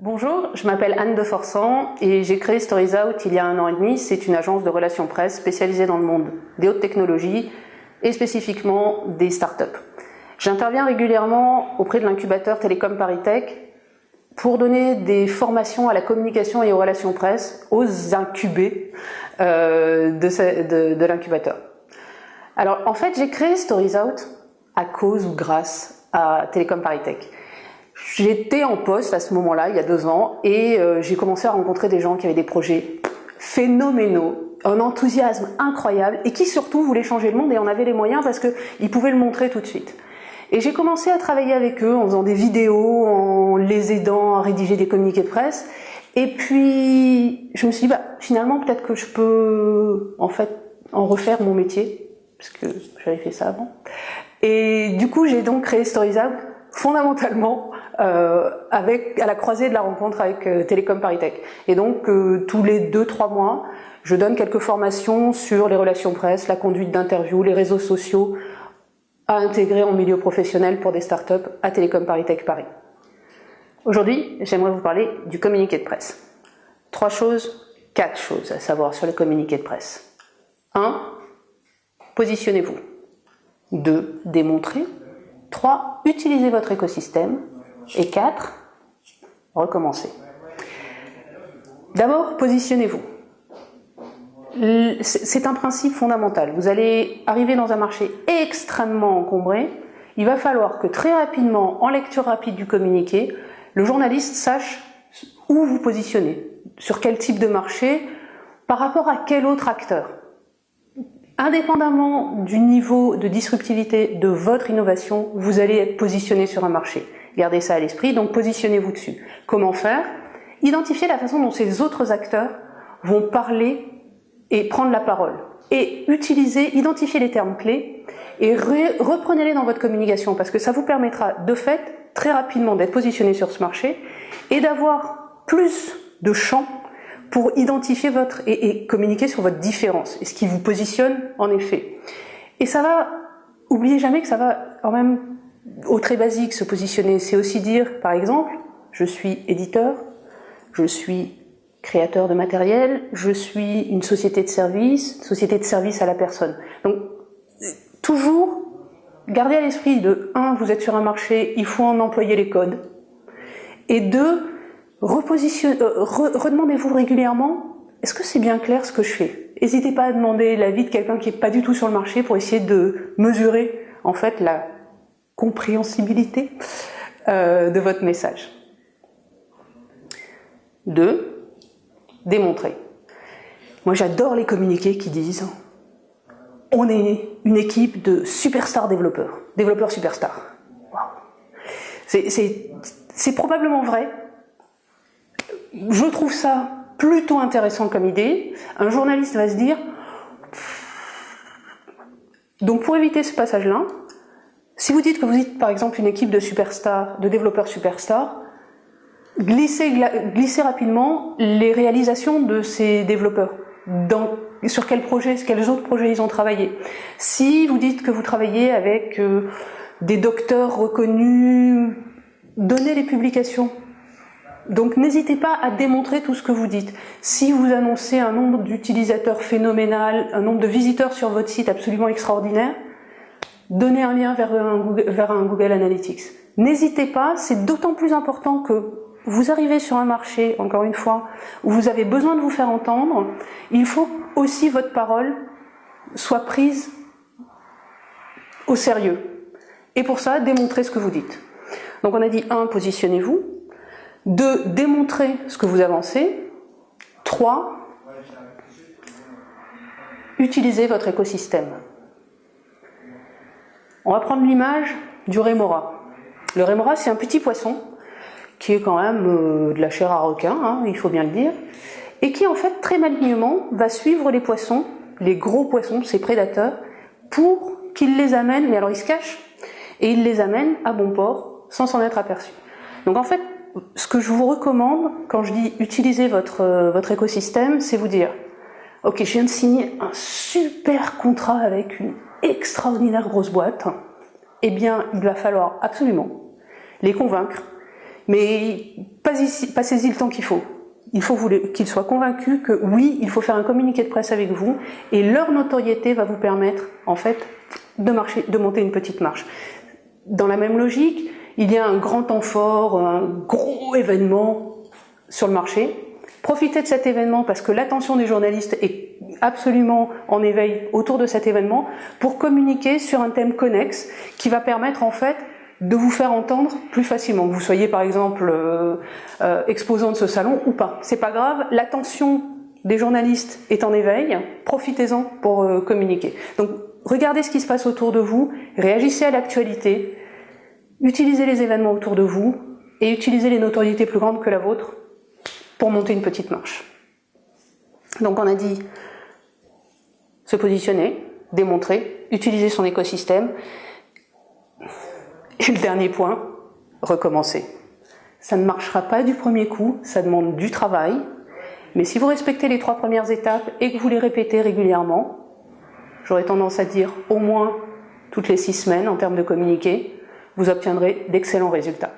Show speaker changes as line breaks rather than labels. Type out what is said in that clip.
Bonjour, je m'appelle Anne de Forsan et j'ai créé Stories Out il y a 1 an et demi. C'est une agence de relations presse spécialisée dans le monde des hautes technologies et spécifiquement des startups. J'interviens régulièrement auprès de l'incubateur Télécom ParisTech pour donner des formations à la communication et aux relations presse aux incubés de l'incubateur. Alors en fait, j'ai créé Stories Out à cause ou grâce à Télécom ParisTech. J'étais en poste à ce moment-là, il y a 2 ans, et j'ai commencé à rencontrer des gens qui avaient des projets phénoménaux, un enthousiasme incroyable, et qui surtout voulaient changer le monde et en avaient les moyens parce qu'ils pouvaient le montrer tout de suite. Et j'ai commencé à travailler avec eux en faisant des vidéos, en les aidant à rédiger des communiqués de presse, et puis je me suis dit, finalement peut-être que je peux en refaire mon métier, parce que j'avais fait ça avant. Et du coup j'ai donc créé Stories Out, fondamentalement à la croisée de la rencontre avec Télécom ParisTech. Et donc tous les 2-3 mois, je donne quelques formations sur les relations presse, la conduite d'interviews, les réseaux sociaux à intégrer en milieu professionnel pour des startups à Télécom ParisTech Paris. Aujourd'hui, j'aimerais vous parler du communiqué de presse. 4 choses à savoir sur les communiqués de presse. 1. Positionnez-vous. 2. Démontrez. 3. Utilisez votre écosystème. Et 4. Recommencez. D'abord, positionnez-vous. C'est un principe fondamental. Vous allez arriver dans un marché extrêmement encombré. Il va falloir que très rapidement, en lecture rapide du communiqué, le journaliste sache où vous positionnez, sur quel type de marché, par rapport à quel autre acteur. Indépendamment du niveau de disruptivité de votre innovation, vous allez être positionné sur un marché. Gardez ça à l'esprit, donc positionnez-vous dessus. Comment faire? Identifiez la façon dont ces autres acteurs vont parler et prendre la parole. Et identifiez les termes clés et reprenez-les dans votre communication, parce que ça vous permettra de fait, très rapidement, d'être positionné sur ce marché et d'avoir plus de champs pour identifier et communiquer sur votre différence et ce qui vous positionne en effet. Et ça va, oubliez jamais que ça va quand même au très basique se positionner. C'est aussi dire, par exemple, je suis éditeur, je suis créateur de matériel, je suis une société de service à la personne. Donc, toujours, gardez à l'esprit de 1, vous êtes sur un marché, il faut en employer les codes. Et 2, redemandez-vous régulièrement, est-ce que c'est bien clair ce que je fais? N'hésitez pas à demander l'avis de quelqu'un qui n'est pas du tout sur le marché pour essayer de mesurer en fait la compréhensibilité de votre message. 2, démontrer. Moi j'adore les communiqués qui disent on est une équipe de superstars développeurs superstars. Wow. C'est probablement vrai. Je trouve ça plutôt intéressant comme idée. Un journaliste va se dire... Donc pour éviter ce passage-là, si vous dites que vous êtes par exemple une équipe de superstars, de développeurs superstars, glissez rapidement les réalisations de ces développeurs. Sur quels autres projets ils ont travaillé. Si vous dites que vous travaillez avec des docteurs reconnus, donnez les publications. Donc n'hésitez pas à démontrer tout ce que vous dites. Si vous annoncez un nombre d'utilisateurs phénoménal, un nombre de visiteurs sur votre site absolument extraordinaire, donnez un lien vers un Google Analytics. N'hésitez pas, c'est d'autant plus important que vous arrivez sur un marché, encore une fois, où vous avez besoin de vous faire entendre. Il faut aussi votre parole soit prise au sérieux. Et pour ça, démontrez ce que vous dites. Donc on a dit 1, positionnez-vous. 2, démontrez ce que vous avancez. 3, utilisez votre écosystème. On va prendre l'image du rémora. Le rémora, c'est un petit poisson qui est quand même de la chair à requin, il faut bien le dire, et qui en fait très malignement va suivre les poissons, les gros poissons, ses prédateurs, pour qu'ils les amènent, mais alors ils se cachent, et ils les amènent à bon port sans s'en être aperçus. Donc en fait, ce que je vous recommande, quand je dis utiliser votre écosystème, c'est vous dire, ok, je viens de signer un super contrat avec une extraordinaire grosse boîte, eh bien, il va falloir absolument les convaincre, Mais passez-y le temps qu'il faut. Il faut qu'ils soient convaincus que oui, il faut faire un communiqué de presse avec vous, et leur notoriété va vous permettre, en fait, de monter une petite marche. Dans la même logique, il y a un grand temps fort, un gros événement sur le marché. Profitez de cet événement parce que l'attention des journalistes est absolument en éveil autour de cet événement pour communiquer sur un thème connexe qui va permettre, en fait, de vous faire entendre plus facilement. Que vous soyez par exemple exposant de ce salon ou pas. C'est pas grave, l'attention des journalistes est en éveil, profitez-en pour communiquer. Donc regardez ce qui se passe autour de vous, réagissez à l'actualité, utilisez les événements autour de vous et utilisez les notoriétés plus grandes que la vôtre pour monter une petite marche. Donc on a dit se positionner, démontrer, utiliser son écosystème. Et le dernier point, recommencer. Ça ne marchera pas du premier coup, ça demande du travail, mais si vous respectez les 3 premières étapes et que vous les répétez régulièrement, j'aurais tendance à dire au moins toutes les 6 semaines en termes de communiqué, vous obtiendrez d'excellents résultats.